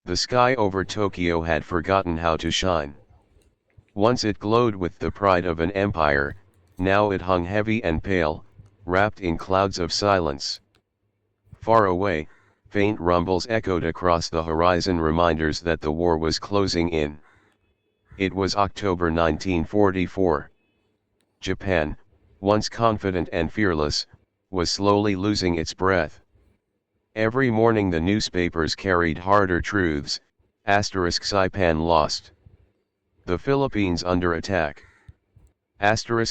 The sky over Tokyo had forgotten how to shine. Once it glowed with the pride of an empire, now it hung heavy and pale, wrapped in clouds of silence. Far away, faint rumbles echoed across the horizon, reminders that the war was closing in. It was October 1944. Japan, once confident and fearless, was slowly losing its breath. Every morning the newspapers carried harder truths: Saipan lost. The Philippines under attack.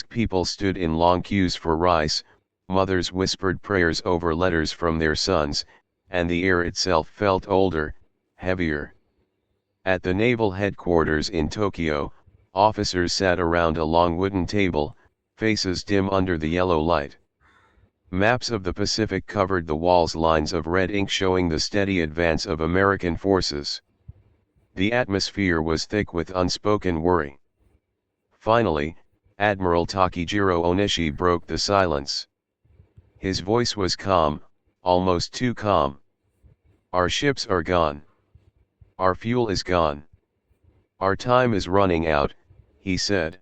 People stood in long queues for rice, mothers whispered prayers over letters from their sons, and the air itself felt older, heavier. At the naval headquarters in Tokyo, officers sat around a long wooden table, faces dim under the yellow light. Maps of the Pacific covered the walls, lines of red ink showing the steady advance of American forces. The atmosphere was thick with unspoken worry. Finally, Admiral Takejiro Onishi broke the silence. His voice was calm, almost too calm. "Our ships are gone. Our fuel is gone. Our time is running out," he said.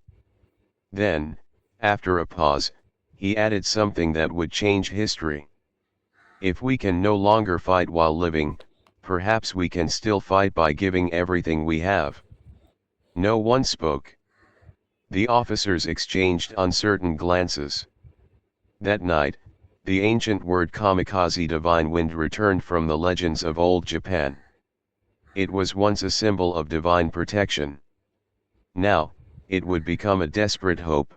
Then, after a pause, he added something that would change history. "If we can no longer fight while living, perhaps we can still fight by giving everything we have." No one spoke. The officers exchanged uncertain glances. That night, the ancient word kamikaze, divine wind, returned from the legends of old Japan. It was once a symbol of divine protection. Now, it would become a desperate hope.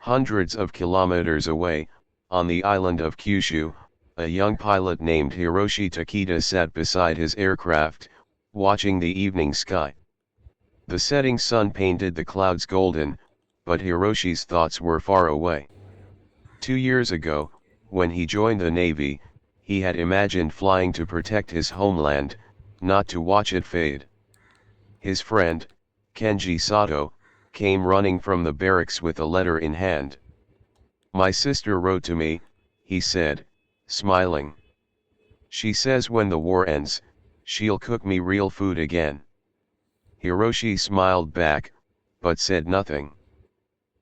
Hundreds of kilometers away, on the island of Kyushu, a young pilot named Hiroshi Takeda sat beside his aircraft, watching the evening sky. The setting sun painted the clouds golden, but Hiroshi's thoughts were far away. 2 years ago, when he joined the Navy, he had imagined flying to protect his homeland, not to watch it fade. His friend, Kenji Sato, came running from the barracks with a letter in hand. "My sister wrote to me," he said, smiling. "She says when the war ends, she'll cook me real food again." Hiroshi smiled back, but said nothing.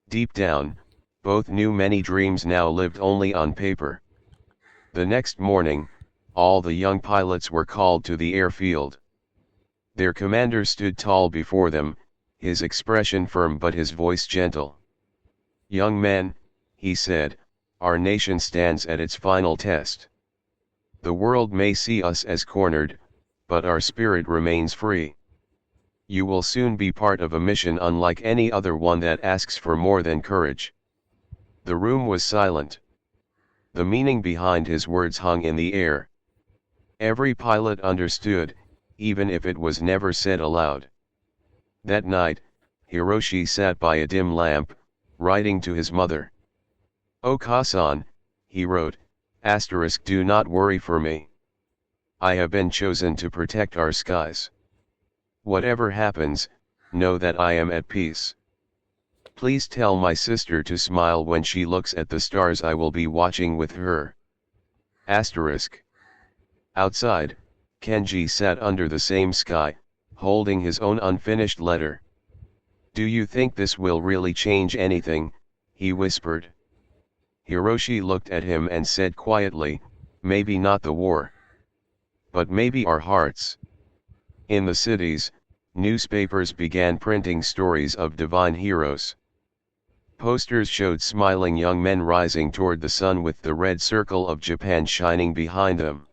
Deep down, both knew many dreams now lived only on paper. The next morning, all the young pilots were called to the airfield. Their commander stood tall before them, his expression firm but his voice gentle. "Young men," he said, "our nation stands at its final test. The world may see us as cornered, but our spirit remains free. You will soon be part of a mission unlike any other, one that asks for more than courage." The room was silent. The meaning behind his words hung in the air. Every pilot understood, even if it was never said aloud. That night, Hiroshi sat by a dim lamp, writing to his mother. "Okasan," he wrote, "do not worry for me. I have been chosen to protect our skies. Whatever happens, know that I am at peace. Please tell my sister to smile when she looks at the stars. I will be watching with her." Outside, Kenji sat under the same sky, holding his own unfinished letter. "Do you think this will really change anything?" he whispered. Hiroshi looked at him and said quietly, "Maybe not the war. But maybe our hearts." In the cities, newspapers began printing stories of divine heroes. Posters showed smiling young men rising toward the sun with the red circle of Japan shining behind them.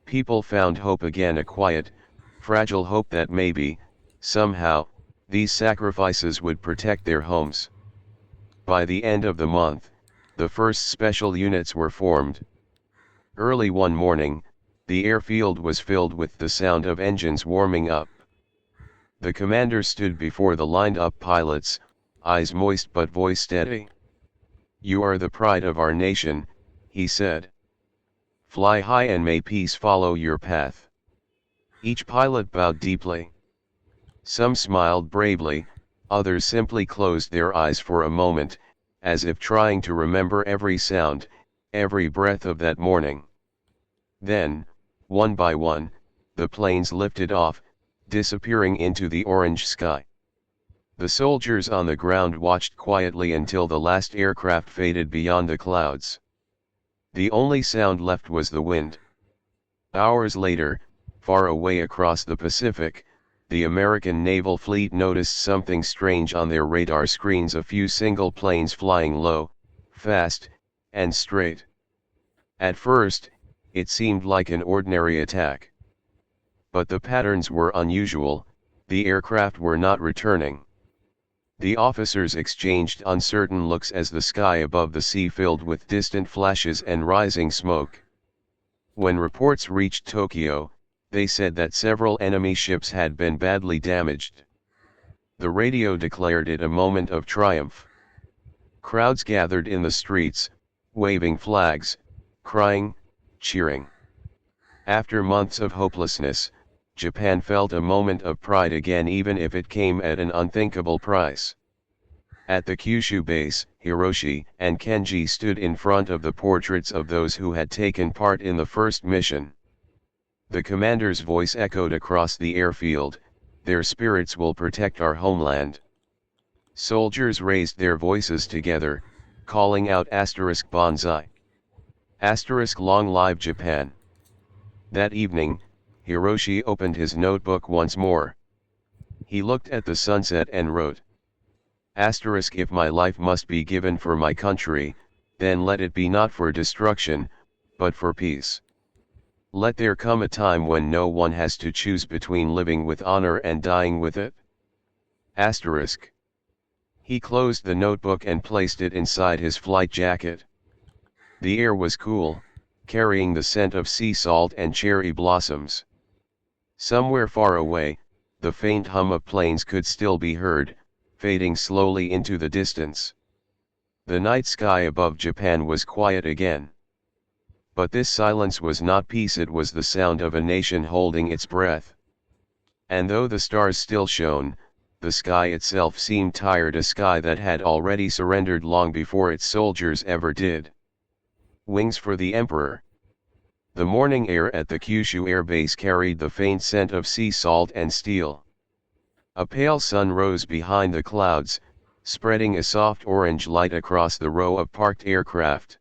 People found hope again, a quiet, fragile hope that maybe, somehow, these sacrifices would protect their homes. By the end of the month, the first special units were formed. Early one morning, the airfield was filled with the sound of engines warming up. The commander stood before the lined-up pilots, eyes moist but voice steady. "You are the pride of our nation," he said. "Fly high and may peace follow your path." Each pilot bowed deeply. Some smiled bravely, others simply closed their eyes for a moment, as if trying to remember every sound, every breath of that morning. Then, one by one, the planes lifted off, disappearing into the orange sky. The soldiers on the ground watched quietly until the last aircraft faded beyond the clouds. The only sound left was the wind. Hours later, far away across the Pacific, the American naval fleet noticed something strange on their radar screens: a few single planes flying low, fast, and straight. At first, it seemed like an ordinary attack. But the patterns were unusual, the aircraft were not returning. The officers exchanged uncertain looks as the sky above the sea filled with distant flashes and rising smoke. When reports reached Tokyo, they said that several enemy ships had been badly damaged. The radio declared it a moment of triumph. Crowds gathered in the streets, waving flags, crying, cheering. After months of hopelessness, Japan felt a moment of pride again, even if it came at an unthinkable price. At the Kyushu base, Hiroshi and Kenji stood in front of the portraits of those who had taken part in the first mission. The commander's voice echoed across the airfield: "Their spirits will protect our homeland." Soldiers raised their voices together, calling out *Banzai! *Long live Japan! That evening, Hiroshi opened his notebook once more. He looked at the sunset and wrote, "If my life must be given for my country, then let it be not for destruction, but for peace. Let there come a time when no one has to choose between living with honor and dying with it." He closed the notebook and placed it inside his flight jacket. The air was cool, carrying the scent of sea salt and cherry blossoms. Somewhere far away, the faint hum of planes could still be heard, fading slowly into the distance. The night sky above Japan was quiet again. But this silence was not peace, it was the sound of a nation holding its breath. And though the stars still shone, the sky itself seemed tired, a sky that had already surrendered long before its soldiers ever did. Wings for the Emperor. The morning air at the Kyushu Air Base carried the faint scent of sea salt and steel. A pale sun rose behind the clouds, spreading a soft orange light across the row of parked aircraft.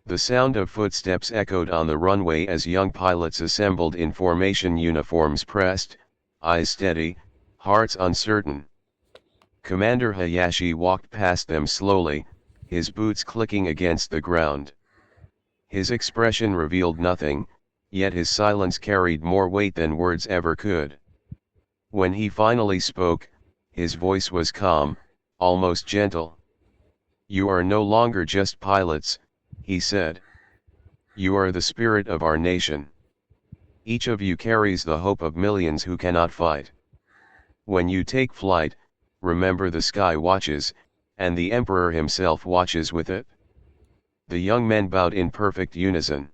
The sound of footsteps echoed on the runway as young pilots assembled in formation, uniforms pressed, eyes steady, hearts uncertain. Commander Hayashi walked past them slowly, his boots clicking against the ground. His expression revealed nothing, yet his silence carried more weight than words ever could. When he finally spoke, his voice was calm, almost gentle. "You are no longer just pilots," he said. "You are the spirit of our nation. Each of you carries the hope of millions who cannot fight. When you take flight, remember the sky watches, and the Emperor himself watches with it." The young men bowed in perfect unison.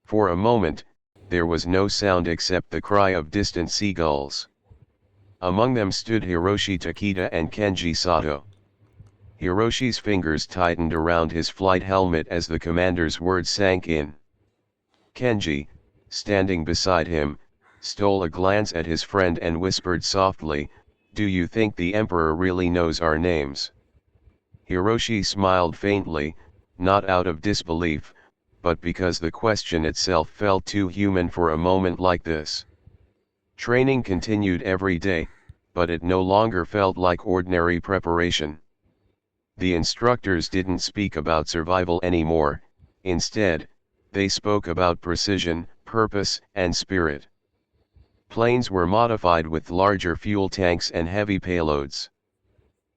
For a moment, there was no sound except the cry of distant seagulls. Among them stood Hiroshi Takeda and Kenji Sato. Hiroshi's fingers tightened around his flight helmet as the commander's words sank in. Kenji, standing beside him, stole a glance at his friend and whispered softly, "Do you think the Emperor really knows our names?" Hiroshi smiled faintly, not out of disbelief, but because the question itself felt too human for a moment like this. Training continued every day, but it no longer felt like ordinary preparation. The instructors didn't speak about survival anymore, instead, they spoke about precision, purpose, and spirit. Planes were modified with larger fuel tanks and heavy payloads.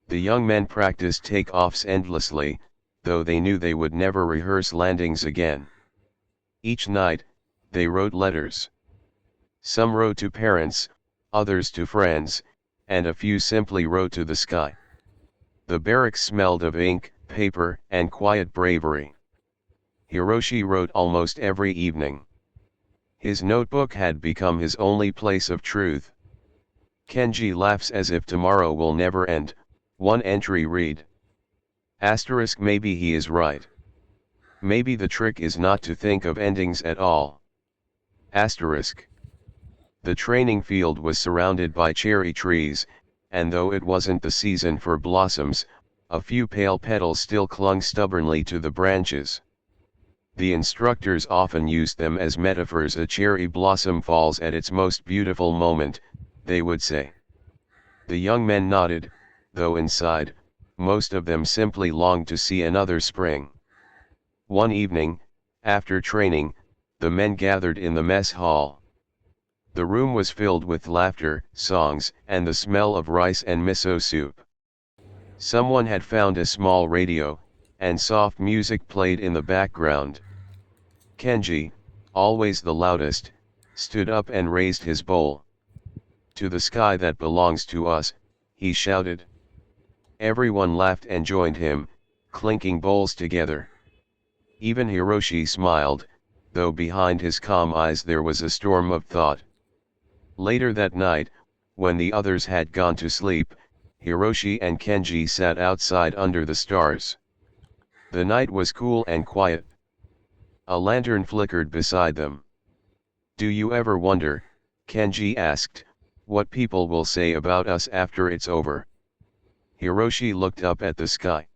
The young men practiced takeoffs endlessly, though they knew they would never rehearse landings again. Each night, they wrote letters. Some wrote to parents, others to friends, and a few simply wrote to the sky. The barracks smelled of ink, paper, and quiet bravery. Hiroshi wrote almost every evening. His notebook had become his only place of truth. Kenji laughs as if tomorrow will never end, one entry read. Maybe he is right. Maybe the trick is not to think of endings at all. Asterisk. The training field was surrounded by cherry trees, and though it wasn't the season for blossoms, a few pale petals still clung stubbornly to the branches. The instructors often used them as metaphors. A cherry blossom falls at its most beautiful moment, they would say. The young men nodded, though inside, most of them simply longed to see another spring. One evening, after training, the men gathered in the mess hall. The room was filled with laughter, songs, and the smell of rice and miso soup. Someone had found a small radio, and soft music played in the background. Kenji, always the loudest, stood up and raised his bowl. "To the sky that belongs to us," he shouted. Everyone laughed and joined him, clinking bowls together. Even Hiroshi smiled, though behind his calm eyes there was a storm of thought. Later that night, when the others had gone to sleep, Hiroshi and Kenji sat outside under the stars. The night was cool and quiet. A lantern flickered beside them. "Do you ever wonder," Kenji asked, "what people will say about us after it's over?" Hiroshi looked up at the sky.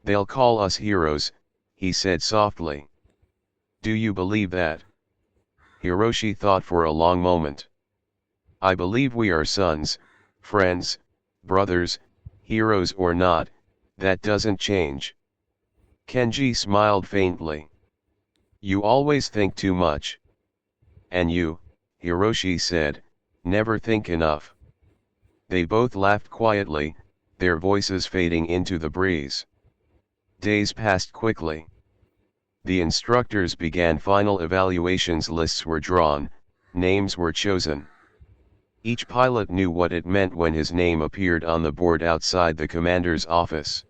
"They'll call us heroes," he said softly. "Do you believe that?" Hiroshi thought for a long moment. "I believe we are sons, friends, brothers, heroes or not, that doesn't change." Kenji smiled faintly. "You always think too much." "And you," Hiroshi said, "never think enough." They both laughed quietly, their voices fading into the breeze. Days passed quickly. The instructors began final evaluations. Lists were drawn, names were chosen. Each pilot knew what it meant when his name appeared on the board outside the commander's office.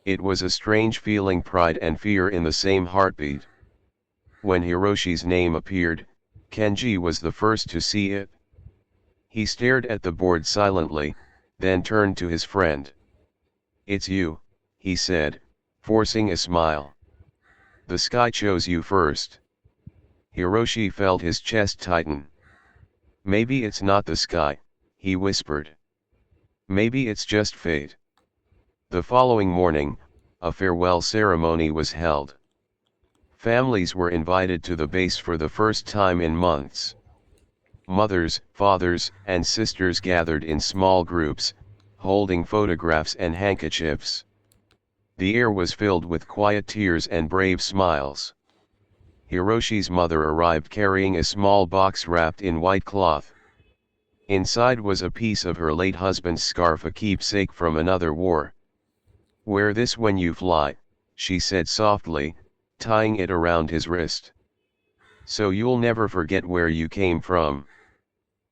It was a strange feeling, pride and fear in the same heartbeat. When Hiroshi's name appeared, Kenji was the first to see it. He stared at the board silently, then turned to his friend. "It's you," he said, forcing a smile. "The sky chose you first." Hiroshi felt his chest tighten. "Maybe it's not the sky," he whispered. "Maybe it's just fate." The following morning, a farewell ceremony was held. Families were invited to the base for the first time in months. Mothers, fathers, and sisters gathered in small groups, holding photographs and handkerchiefs. The air was filled with quiet tears and brave smiles. Hiroshi's mother arrived carrying a small box wrapped in white cloth. Inside was a piece of her late husband's scarf, a keepsake from another war. "Wear this when you fly," she said softly, tying it around his wrist. "So you'll never forget where you came from."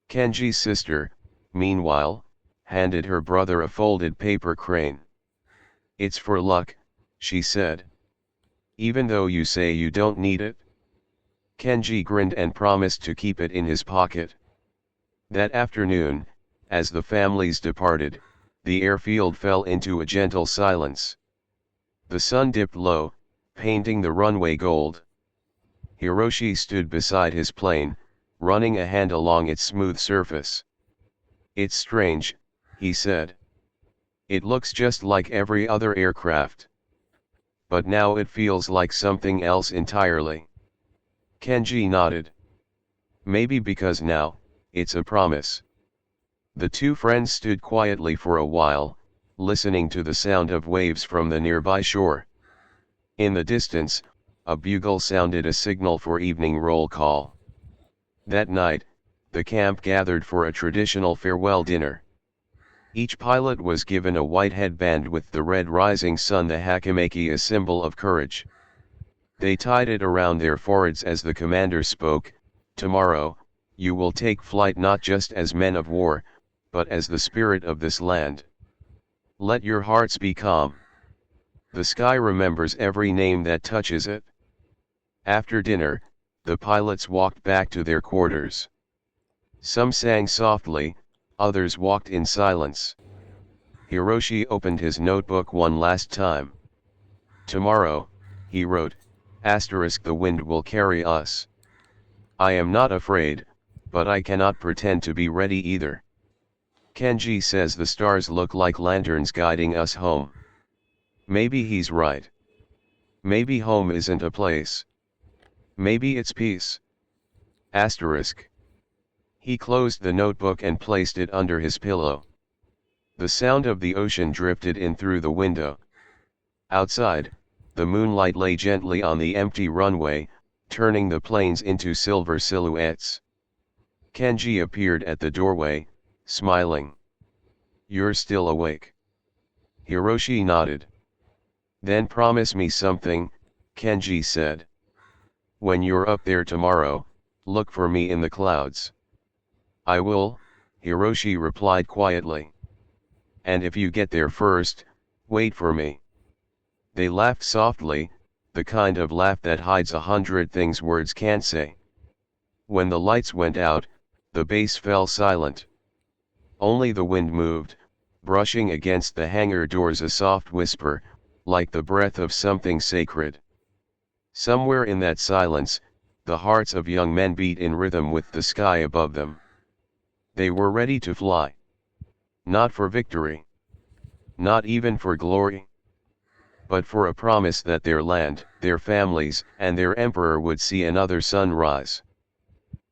Kenji's sister, meanwhile, handed her brother a folded paper crane. "It's for luck," she said. "Even though you say you don't need it?" Kenji grinned and promised to keep it in his pocket. That afternoon, as the families departed, the airfield fell into a gentle silence. The sun dipped low, painting the runway gold. Hiroshi stood beside his plane, running a hand along its smooth surface. "It's strange," he said. "It looks just like every other aircraft. But now it feels like something else entirely." Kenji nodded. "Maybe because now, it's a promise." The two friends stood quietly for a while, listening to the sound of waves from the nearby shore. In the distance, a bugle sounded a signal for evening roll call. That night, the camp gathered for a traditional farewell dinner. Each pilot was given a white headband with the red rising sun, the hakimeki, a symbol of courage. They tied it around their foreheads as the commander spoke. "Tomorrow, you will take flight not just as men of war, but as the spirit of this land. Let your hearts be calm. The sky remembers every name that touches it." After dinner, the pilots walked back to their quarters. Some sang softly, others walked in silence. Hiroshi opened his notebook one last time. "Tomorrow," he wrote, "*the wind will carry us. I am not afraid, but I cannot pretend to be ready either. Kenji says the stars look like lanterns guiding us home. Maybe he's right. Maybe home isn't a place. Maybe it's peace. Asterisk. He closed the notebook and placed it under his pillow. The sound of the ocean drifted in through the window. Outside, the moonlight lay gently on the empty runway, turning the planes into silver silhouettes. Kenji appeared at the doorway, smiling. "You're still awake?" Hiroshi nodded. "Then promise me something," Kenji said. "When you're up there tomorrow, look for me in the clouds." "I will," Hiroshi replied quietly. "And if you get there first, wait for me." They laughed softly, the kind of laugh that hides 100 things words can't say. When the lights went out, the base fell silent. Only the wind moved, brushing against the hangar doors, a soft whisper, like the breath of something sacred. Somewhere in that silence, the hearts of young men beat in rhythm with the sky above them. They were ready to fly. Not for victory. Not even for glory. But for a promise that their land, their families, and their emperor would see another sunrise.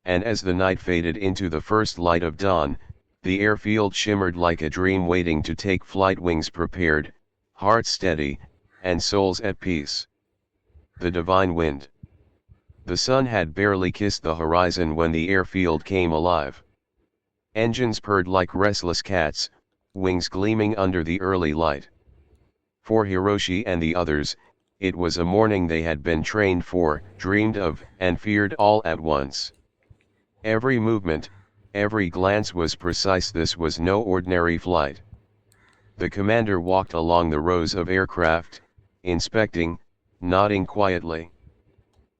And as the night faded into the first light of dawn, the airfield shimmered like a dream waiting to take flight, wings prepared, hearts steady, and souls at peace. The divine wind. The sun had barely kissed the horizon when the airfield came alive. Engines purred like restless cats, wings gleaming under the early light. For Hiroshi and the others, it was a morning they had been trained for, dreamed of, and feared all at once. Every movement, every glance was precise. This was no ordinary flight. The commander walked along the rows of aircraft, inspecting, nodding quietly.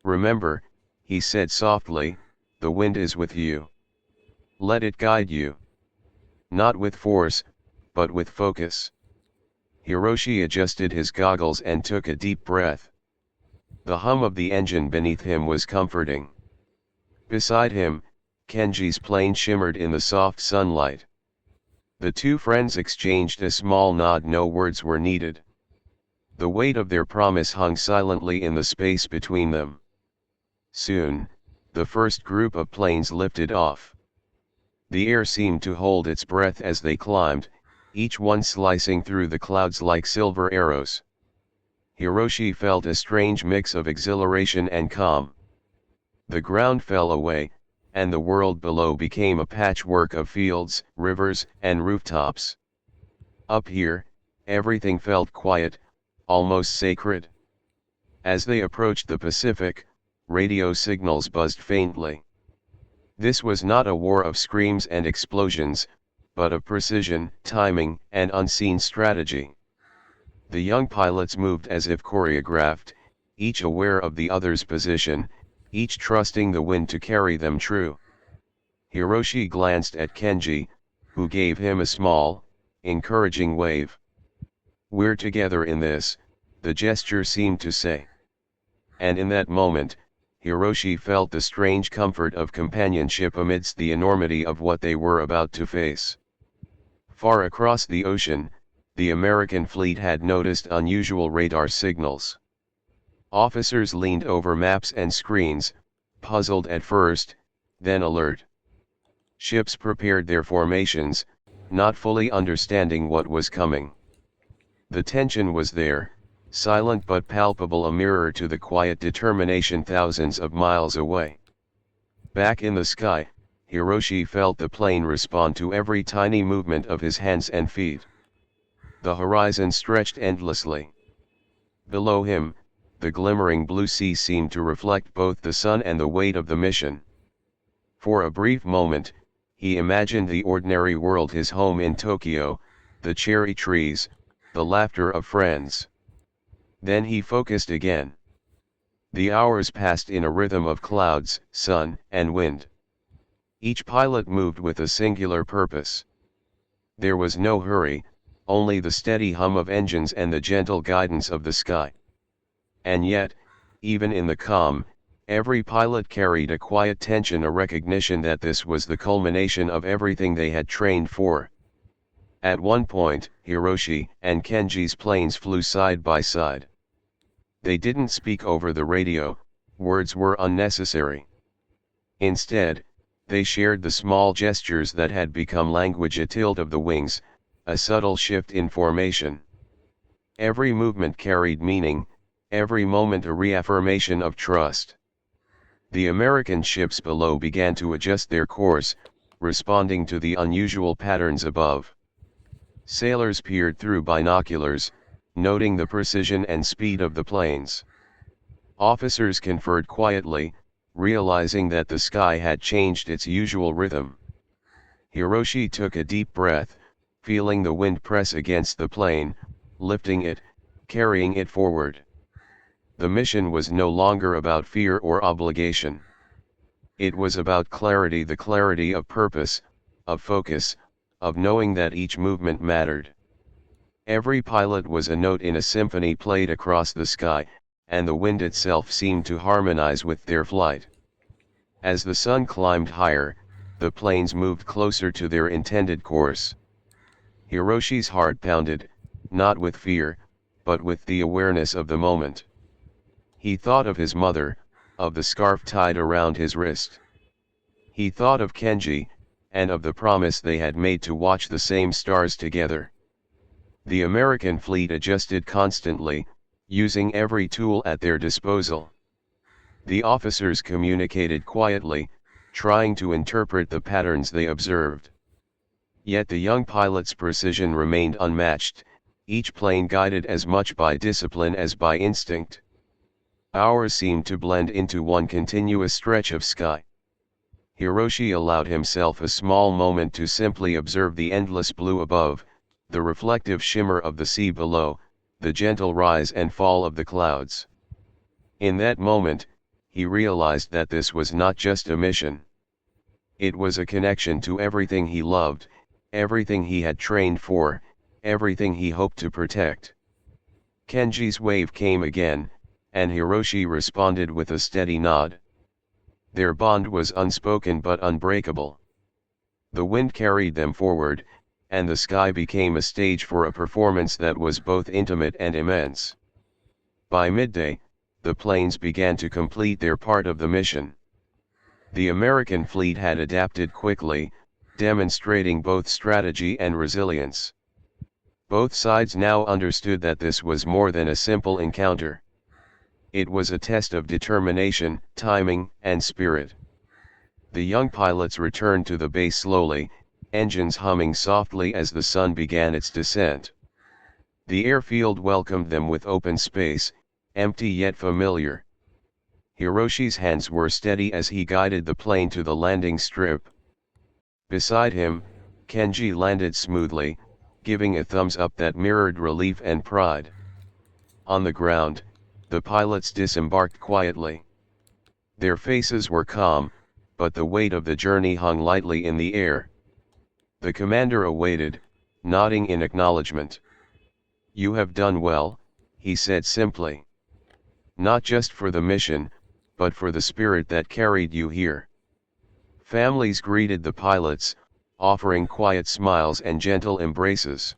"Remember," he said softly, "the wind is with you. Let it guide you. Not with force, but with focus." Hiroshi adjusted his goggles and took a deep breath. The hum of the engine beneath him was comforting. Beside him, Kenji's plane shimmered in the soft sunlight. The two friends exchanged a small nod. No words were needed. The weight of their promise hung silently in the space between them. Soon, the first group of planes lifted off. The air seemed to hold its breath as they climbed, each one slicing through the clouds like silver arrows. Hiroshi felt a strange mix of exhilaration and calm. The ground fell away, and the world below became a patchwork of fields, rivers, and rooftops. Up here, everything felt quiet, almost sacred. As they approached the Pacific, radio signals buzzed faintly. This was not a war of screams and explosions, but of precision, timing, and unseen strategy. The young pilots moved as if choreographed, each aware of the other's position, each trusting the wind to carry them true. Hiroshi glanced at Kenji, who gave him a small, encouraging wave. "We're together in this," the gesture seemed to say. And in that moment, Hiroshi felt the strange comfort of companionship amidst the enormity of what they were about to face. Far across the ocean, the American fleet had noticed unusual radar signals. Officers leaned over maps and screens, puzzled at first, then alert. Ships prepared their formations, not fully understanding what was coming. The tension was there, silent but palpable, a mirror to the quiet determination thousands of miles away. Back in the sky, Hiroshi felt the plane respond to every tiny movement of his hands and feet. The horizon stretched endlessly. Below him, the glimmering blue sea seemed to reflect both the sun and the weight of the mission. For a brief moment, he imagined the ordinary world, his home in Tokyo, the cherry trees, the laughter of friends. Then he focused again. The hours passed in a rhythm of clouds, sun, and wind. Each pilot moved with a singular purpose. There was no hurry, only the steady hum of engines and the gentle guidance of the sky. And yet, even in the calm, Every pilot carried a quiet tension, a recognition that this was the culmination of everything they had trained for. At one point, Hiroshi and Kenji's planes flew side by side. They didn't speak over the radio, words were unnecessary. Instead, they shared the small gestures that had become language: a tilt of the wings, a subtle shift in formation. Every movement carried meaning, every moment a reaffirmation of trust. The American ships below began to adjust their course, responding to the unusual patterns above. Sailors peered through binoculars, noting the precision and speed of the planes. Officers conferred quietly, realizing that the sky had changed its usual rhythm. Hiroshi took a deep breath, feeling the wind press against the plane, lifting it, carrying it forward. The mission was no longer about fear or obligation. It was about clarity, the clarity of purpose, of focus, of knowing that each movement mattered. Every pilot was a note in a symphony played across the sky, and the wind itself seemed to harmonize with their flight. As the sun climbed higher, the planes moved closer to their intended course. Hiroshi's heart pounded, not with fear, but with the awareness of the moment. He thought of his mother, of the scarf tied around his wrist. He thought of Kenji, and of the promise they had made to watch the same stars together. The American fleet adjusted constantly, using every tool at their disposal. The officers communicated quietly, trying to interpret the patterns they observed. Yet the young pilot's precision remained unmatched, each plane guided as much by discipline as by instinct. Hours seemed to blend into one continuous stretch of sky. Hiroshi allowed himself a small moment to simply observe the endless blue above, the reflective shimmer of the sea below, the gentle rise and fall of the clouds. In that moment, he realized that this was not just a mission. It was a connection to everything he loved, everything he had trained for, everything he hoped to protect. Kenji's wave came again, and Hiroshi responded with a steady nod. Their bond was unspoken but unbreakable. The wind carried them forward, and the sky became a stage for a performance that was both intimate and immense. By midday, the planes began to complete their part of the mission. The American fleet had adapted quickly, demonstrating both strategy and resilience. Both sides now understood that this was more than a simple encounter. It was a test of determination, timing, and spirit. The young pilots returned to the base slowly, engines humming softly as the sun began its descent. The airfield welcomed them with open space, empty yet familiar. Hiroshi's hands were steady as he guided the plane to the landing strip. Beside him, Kenji landed smoothly, giving a thumbs up that mirrored relief and pride. On the ground, the pilots disembarked quietly. Their faces were calm, but the weight of the journey hung lightly in the air. The commander awaited, nodding in acknowledgement. "You have done well," he said simply. "Not just for the mission, but for the spirit that carried you here." Families greeted the pilots, offering quiet smiles and gentle embraces.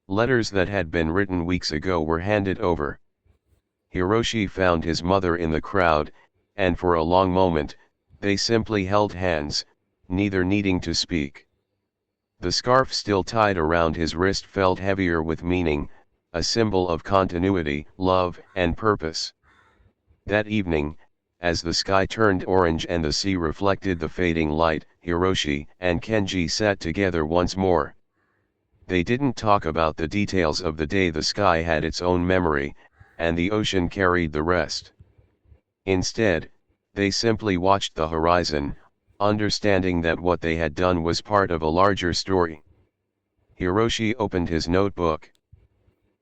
Letters that had been written weeks ago were handed over. Hiroshi found his mother in the crowd, and for a long moment, they simply held hands, neither needing to speak. The scarf still tied around his wrist felt heavier with meaning, a symbol of continuity, love, and purpose. That evening, as the sky turned orange and the sea reflected the fading light, Hiroshi and Kenji sat together once more. They didn't talk about the details of the day. The sky had its own memory, and the ocean carried the rest. Instead, they simply watched the horizon, understanding that what they had done was part of a larger story. Hiroshi opened his notebook.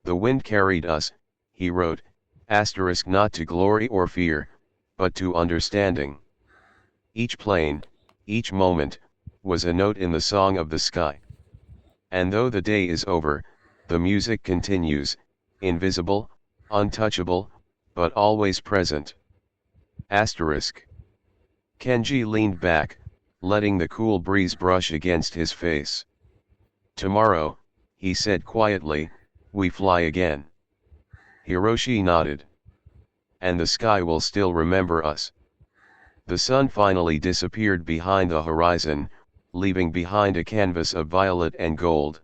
"The wind carried us," he wrote, not to glory or fear, but to understanding. Each plane, each moment, was a note in the song of the sky. And though the day is over, the music continues, invisible, untouchable, but always present. Asterisk. Kenji leaned back, letting the cool breeze brush against his face. Tomorrow, he said quietly, we fly again. Hiroshi nodded. And the sky will still remember us. The sun finally disappeared behind the horizon, leaving behind a canvas of violet and gold.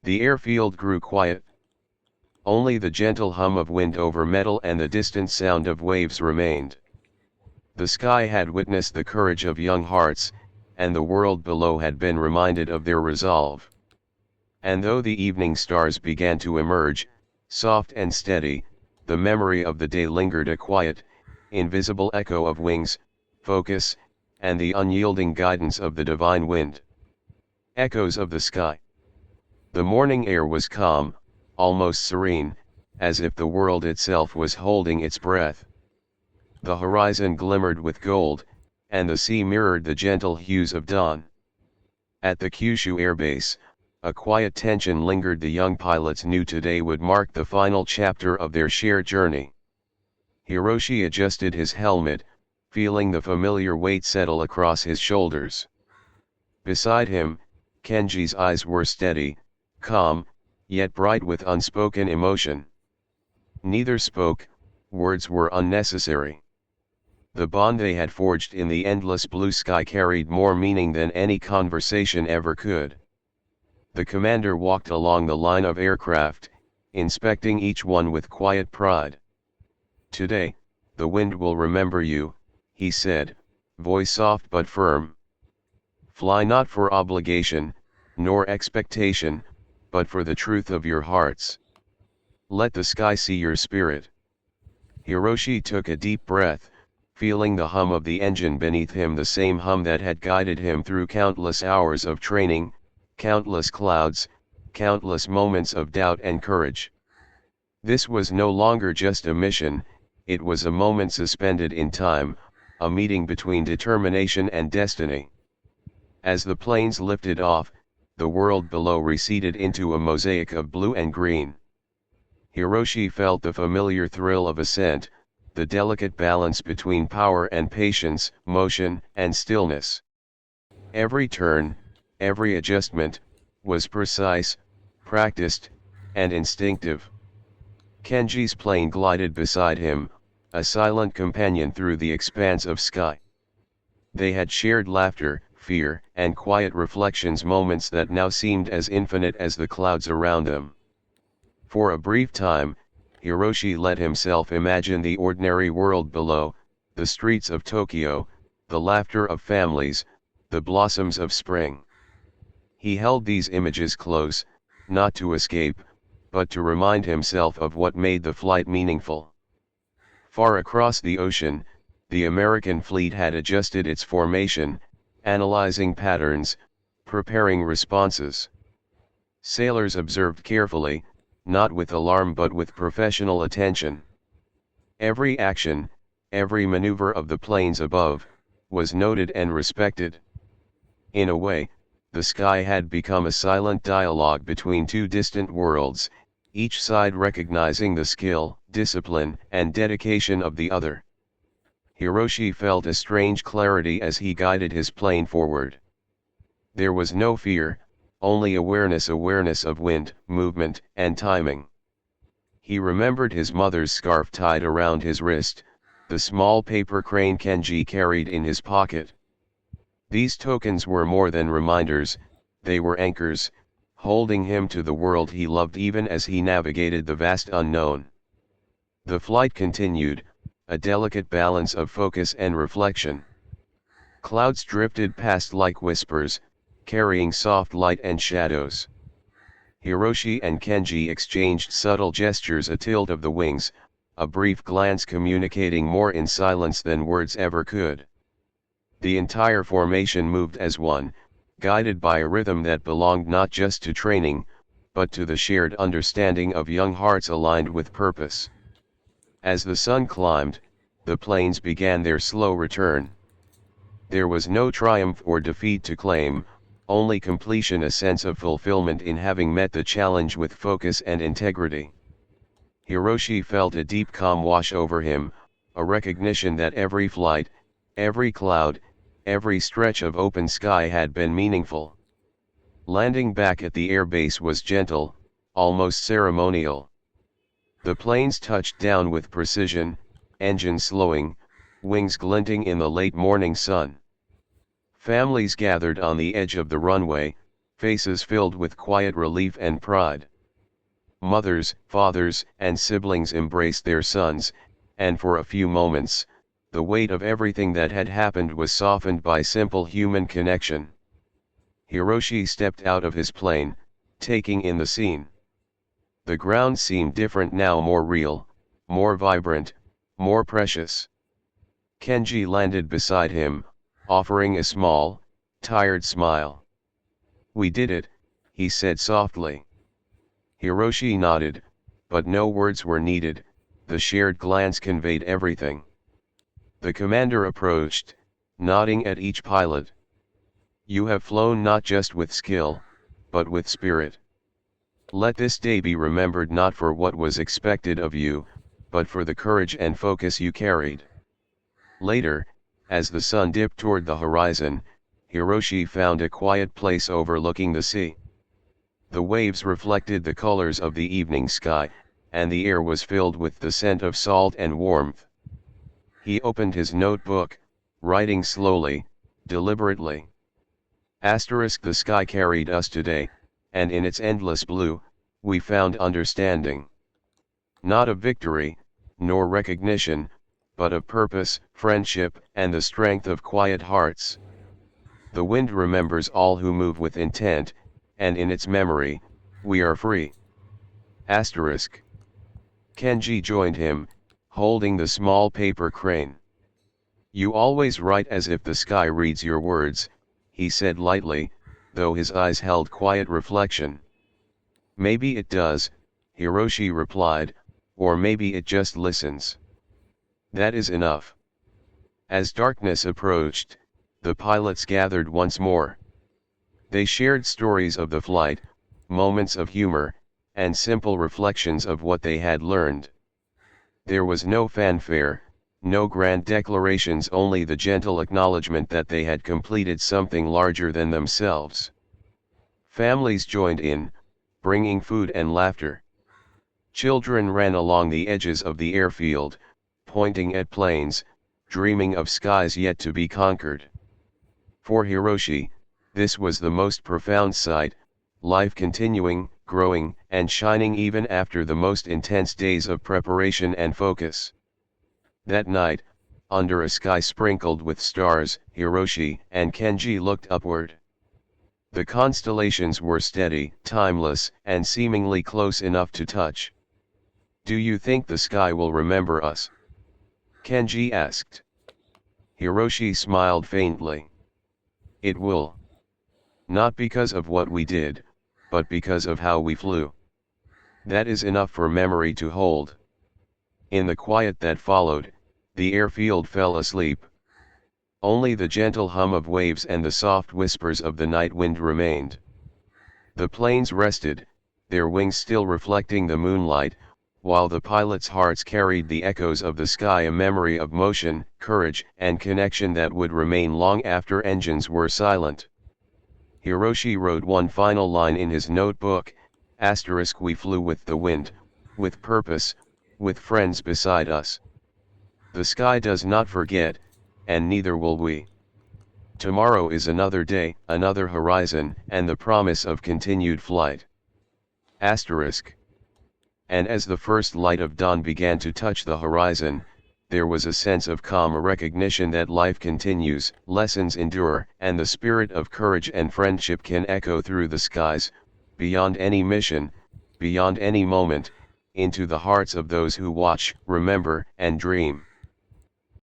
The airfield grew quiet. Only the gentle hum of wind over metal and the distant sound of waves remained. The sky had witnessed the courage of young hearts, and the world below had been reminded of their resolve. And though the evening stars began to emerge, soft and steady, the memory of the day lingered, a quiet, invisible echo of wings, focus, and the unyielding guidance of the divine wind. Echoes of the sky. The morning air was calm, almost serene, as if the world itself was holding its breath. The horizon glimmered with gold, and the sea mirrored the gentle hues of dawn. At the Kyushu Air Base, a quiet tension lingered. The young pilots knew today would mark the final chapter of their shared journey. Hiroshi adjusted his helmet, feeling the familiar weight settle across his shoulders. Beside him, Kenji's eyes were steady, calm, yet bright with unspoken emotion. Neither spoke, words were unnecessary. The bond they had forged in the endless blue sky carried more meaning than any conversation ever could. The commander walked along the line of aircraft, inspecting each one with quiet pride. Today, the wind will remember you, he said, voice soft but firm. Fly not for obligation, nor expectation, but for the truth of your hearts. Let the sky see your spirit. Hiroshi took a deep breath, feeling the hum of the engine beneath him, the same hum that had guided him through countless hours of training, countless clouds, countless moments of doubt and courage. This was no longer just a mission, it was a moment suspended in time, a meeting between determination and destiny. As the planes lifted off, the world below receded into a mosaic of blue and green. Hiroshi felt the familiar thrill of ascent, the delicate balance between power and patience, motion and stillness. Every turn, every adjustment, was precise, practiced, and instinctive. Kenji's plane glided beside him, a silent companion through the expanse of sky. They had shared laughter, fear, and quiet reflections, moments that now seemed as infinite as the clouds around them. For a brief time, Hiroshi let himself imagine the ordinary world below, the streets of Tokyo, the laughter of families, the blossoms of spring. He held these images close, not to escape, but to remind himself of what made the flight meaningful. Far across the ocean, the American fleet had adjusted its formation, analyzing patterns, preparing responses. Sailors observed carefully, not with alarm but with professional attention. Every action, every maneuver of the planes above, was noted and respected. In a way, the sky had become a silent dialogue between two distant worlds, each side recognizing the skill, discipline, and dedication of the other. Hiroshi felt a strange clarity as he guided his plane forward. There was no fear, only awareness of wind, movement, and timing. He remembered his mother's scarf tied around his wrist, the small paper crane Kenji carried in his pocket. These tokens were more than reminders, they were anchors, holding him to the world he loved even as he navigated the vast unknown. The flight continued, a delicate balance of focus and reflection. Clouds drifted past like whispers, carrying soft light and shadows. Hiroshi and Kenji exchanged subtle gestures, a tilt of the wings, a brief glance communicating more in silence than words ever could. The entire formation moved as one, guided by a rhythm that belonged not just to training, but to the shared understanding of young hearts aligned with purpose. As the sun climbed, the planes began their slow return. There was no triumph or defeat to claim, only completion, a sense of fulfillment in having met the challenge with focus and integrity. Hiroshi felt a deep calm wash over him, a recognition that every flight, every cloud, every stretch of open sky had been meaningful. Landing back at the airbase was gentle, almost ceremonial. The planes touched down with precision, engines slowing, wings glinting in the late morning sun. Families gathered on the edge of the runway, faces filled with quiet relief and pride. Mothers, fathers, and siblings embraced their sons, and for a few moments, the weight of everything that had happened was softened by simple human connection. Hiroshi stepped out of his plane, taking in the scene. The ground seemed different now, more real, more vibrant, more precious. Kenji landed beside him, offering a small, tired smile. "We did it," he said softly. Hiroshi nodded, but no words were needed, the shared glance conveyed everything. The commander approached, nodding at each pilot. "You have flown not just with skill, but with spirit. Let this day be remembered not for what was expected of you, but for the courage and focus you carried." Later, as the sun dipped toward the horizon, Hiroshi found a quiet place overlooking the sea. The waves reflected the colors of the evening sky, and the air was filled with the scent of salt and warmth. He opened his notebook, writing slowly, deliberately. The sky carried us today, and in its endless blue, we found understanding. Not of victory, nor recognition, but of purpose, friendship, and the strength of quiet hearts. The wind remembers all who move with intent, and in its memory, we are free. Kenji joined him, holding the small paper crane. "You always write as if the sky reads your words," he said lightly, though his eyes held quiet reflection. "Maybe it does," Hiroshi replied, "or maybe it just listens. That is enough." As darkness approached, the pilots gathered once more. They shared stories of the flight, moments of humor, and simple reflections of what they had learned. There was no fanfare, no grand declarations, only the gentle acknowledgement that they had completed something larger than themselves. Families joined in, bringing food and laughter. Children ran along the edges of the airfield, pointing at planes, dreaming of skies yet to be conquered. For Hiroshi, this was the most profound sight, life continuing, growing, and shining even after the most intense days of preparation and focus. That night, under a sky sprinkled with stars, Hiroshi and Kenji looked upward. The constellations were steady, timeless, and seemingly close enough to touch. "Do you think the sky will remember us?" Kenji asked. Hiroshi smiled faintly. "It will. Not because of what we did, but because of how we flew. That is enough for memory to hold." In the quiet that followed, the airfield fell asleep. Only the gentle hum of waves and the soft whispers of the night wind remained. The planes rested, their wings still reflecting the moonlight, while the pilots' hearts carried the echoes of the sky, a memory of motion, courage, and connection that would remain long after engines were silent. Hiroshi wrote one final line in his notebook, "We flew with the wind, with purpose, with friends beside us. The sky does not forget, and neither will we. Tomorrow is another day, another horizon, and the promise of continued flight." And as the first light of dawn began to touch the horizon, there was a sense of calm, a recognition that life continues, lessons endure, and the spirit of courage and friendship can echo through the skies, beyond any mission, beyond any moment, into the hearts of those who watch, remember, and dream.